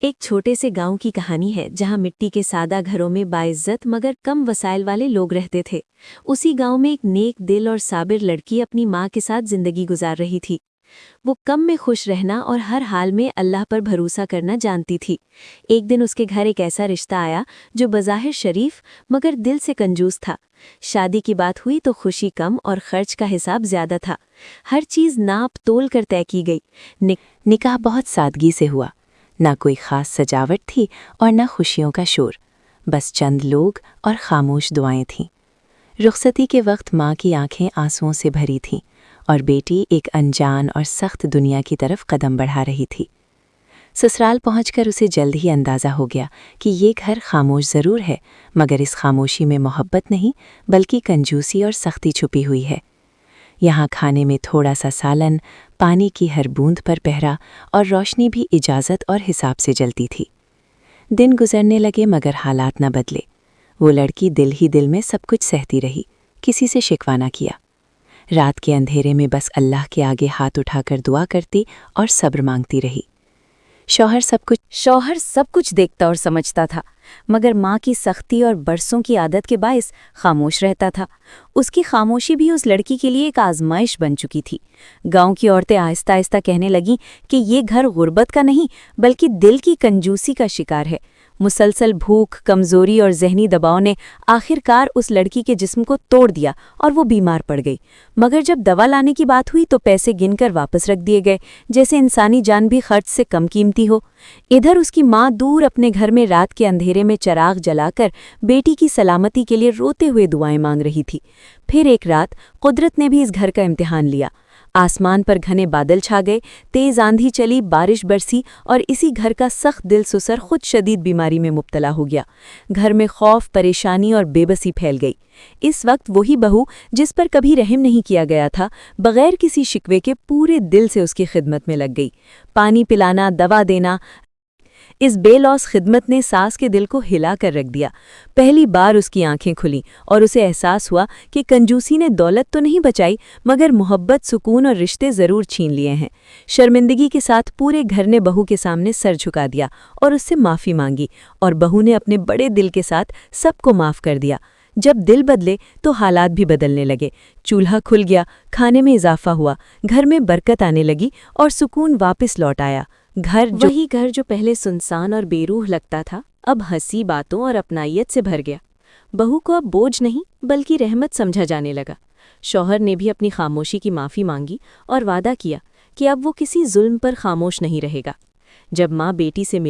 ایک چھوٹے سے گاؤں کی کہانی ہے جہاں مٹی کے سادہ گھروں میں باعزت مگر کم وسائل والے لوگ رہتے تھے۔ اسی گاؤں میں ایک نیک دل اور صابر لڑکی اپنی ماں کے ساتھ زندگی گزار رہی تھی۔ وہ کم میں خوش رہنا اور ہر حال میں اللہ پر بھروسہ کرنا جانتی تھی۔ ایک دن اس کے گھر ایک ایسا رشتہ آیا جو بظاہر شریف مگر دل سے کنجوس تھا۔ شادی کی بات ہوئی تو خوشی کم اور خرچ کا حساب زیادہ تھا۔ ہر چیز ناپ تول کر طے کی گئی۔ نکاح بہت سادگی سے ہوا، نہ کوئی خاص سجاوٹ تھی اور نہ خوشیوں کا شور، بس چند لوگ اور خاموش دعائیں تھیں۔ رخصتی کے وقت ماں کی آنکھیں آنسوؤں سے بھری تھیں اور بیٹی ایک انجان اور سخت دنیا کی طرف قدم بڑھا رہی تھی۔ سسرال پہنچ کر اسے جلد ہی اندازہ ہو گیا کہ یہ گھر خاموش ضرور ہے، مگر اس خاموشی میں محبت نہیں بلکہ کنجوسی اور سختی چھپی ہوئی ہے۔ یہاں کھانے میں تھوڑا سا سالن، پانی کی ہر بوند پر پہرا اور روشنی بھی اجازت اور حساب سے جلتی تھی۔ دن گزرنے لگے مگر حالات نہ بدلے۔ وہ لڑکی دل ہی دل میں سب کچھ سہتی رہی، کسی سے شکوہ نہ کیا۔ رات کے اندھیرے میں بس اللہ کے آگے ہاتھ اٹھا کر دعا کرتی اور صبر مانگتی رہی۔ شوہر سب کچھ دیکھتا اور سمجھتا تھا، مگر ماں کی سختی اور برسوں کی عادت کے باعث خاموش رہتا تھا۔ اس کی خاموشی بھی اس لڑکی کے لیے ایک آزمائش بن چکی تھی۔ گاؤں کی عورتیں آہستہ آہستہ کہنے لگیں کہ یہ گھر غربت کا نہیں بلکہ دل کی کنجوسی کا شکار ہے۔ مسلسل بھوک، کمزوری اور ذہنی دباؤ نے آخر کار اس لڑکی کے جسم کو توڑ دیا اور وہ بیمار پڑ گئی۔ مگر جب دوا لانے کی بات ہوئی تو پیسے گن کر واپس رکھ دیے گئے، جیسے انسانی جان بھی خرچ سے کم قیمتی ہو۔ ادھر اس کی ماں دور اپنے گھر میں رات کے اندھیرے میں چراغ جلا کر بیٹی کی سلامتی کے لیے روتے ہوئے دعائیں مانگ رہی تھی۔ پھر ایک رات قدرت نے بھی اس گھر کا امتحان لیا۔ آسمان پر گھنے بادل چھا گئے، تیز آندھی چلی، بارش برسی اور اسی گھر کا سخت دل سسر خود شدید بیماری میں مبتلا ہو گیا۔ گھر میں خوف، پریشانی اور بے بسی پھیل گئی۔ اس وقت وہی بہو جس پر کبھی رحم نہیں کیا گیا تھا، بغیر کسی شکوے کے پورے دل سے اس کی خدمت میں لگ گئی۔ پانی پلانا، دوا دینا، اس بے لوث خدمت نے ساس کے دل کو ہلا کر رکھ دیا۔ پہلی بار اس کی آنکھیں کھلیں اور اسے احساس ہوا کہ کنجوسی نے دولت تو نہیں بچائی مگر محبت، سکون اور رشتے ضرور چھین لیے ہیں۔ شرمندگی کے ساتھ پورے گھر نے بہو کے سامنے سر جھکا دیا اور اس سے معافی مانگی، اور بہو نے اپنے بڑے دل کے ساتھ سب کو معاف کر دیا۔ جب دل بدلے تو حالات بھی بدلنے لگے۔ چولہا کھل گیا، کھانے میں اضافہ ہوا، گھر میں برکت آنے لگی اور سکون واپس لوٹ آیا۔ وہی گھر جو پہلے سنسان اور بے روح لگتا تھا، اب ہنسی باتوں اور اپنائیت سے بھر گیا۔ بہو کو اب بوجھ نہیں بلکہ رحمت سمجھا جانے لگا۔ شوہر نے بھی اپنی خاموشی کی معافی مانگی اور وعدہ کیا کہ اب وہ کسی ظلم پر خاموش نہیں رہے گا۔ جب ماں بیٹی سے